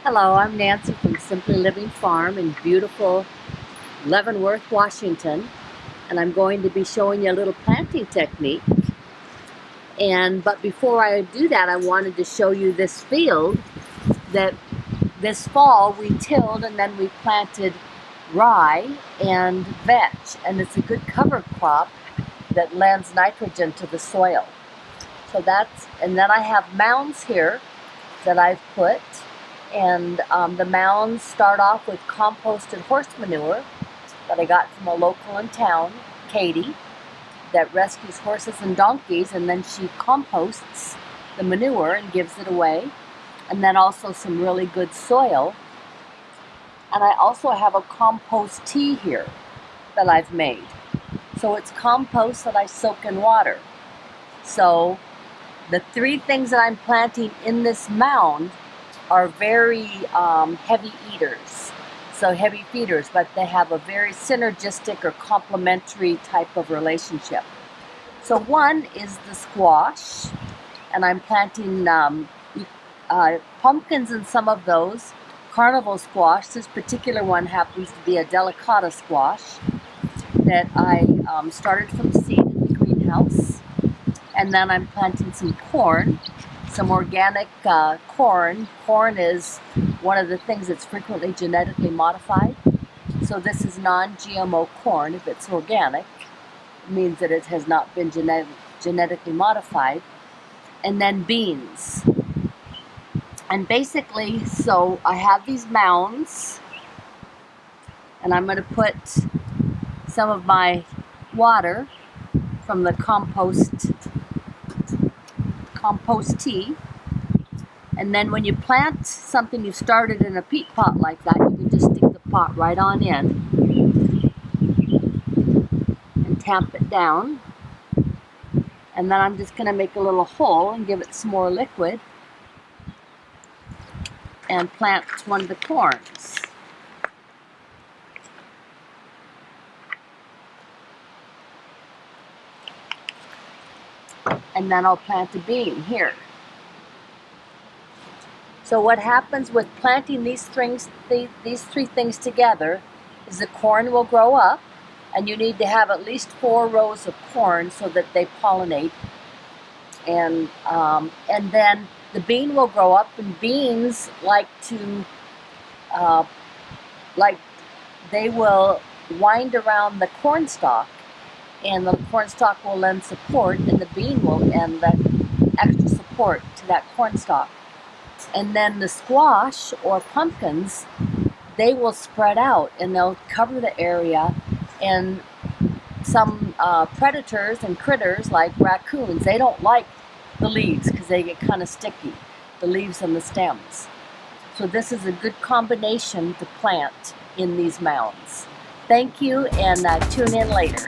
Hello, I'm Nancy from Simply Living Farm in beautiful Leavenworth, Washington, and I'm going to be showing you a little planting technique. But before I do that, I wanted to show you this field that this fall we tilled and then we planted rye and vetch, and it's a good cover crop that lends nitrogen to the soil. And then I have mounds here that I've put. And the mounds start off with composted horse manure that I got from a local in town, Katie, that rescues horses and donkeys, and then she composts the manure and gives it away. And then also some really good soil. And I also have a compost tea here that I've made. So it's compost that I soak in water. So the three things that I'm planting in this mound are very heavy eaters, so heavy feeders, but they have a very synergistic or complementary type of relationship. So one is the squash, and I'm planting pumpkins in some of those. Carnival squash, this particular one happens to be a delicata squash that I started from seed in the greenhouse. And then I'm planting some corn, some organic corn. Corn is one of the things that's frequently genetically modified. So this is non-GMO corn. If it's organic, it means that it has not been genetically modified. And then beans. And basically, so I have these mounds, and I'm going to put some of my water from the compost tea. And then when you plant something you started in a peat pot like that, you can just stick the pot right on in and tamp it down. And then I'm just going to make a little hole and give it some more liquid and plant one of the corns. And then I'll plant a bean here. So what happens with planting these three things together is the corn will grow up, and you need to have at least 4 rows of corn so that they pollinate. And then the bean will grow up, and beans they will wind around the corn stalk, and the corn stalk will lend support, and the bean will lend that extra support to that corn stalk. And then the squash or pumpkins, they will spread out and they'll cover the area. And some predators and critters like raccoons, they don't like the leaves because they get kind of sticky, the leaves and the stems. So this is a good combination to plant in these mounds. Thank you, and tune in later.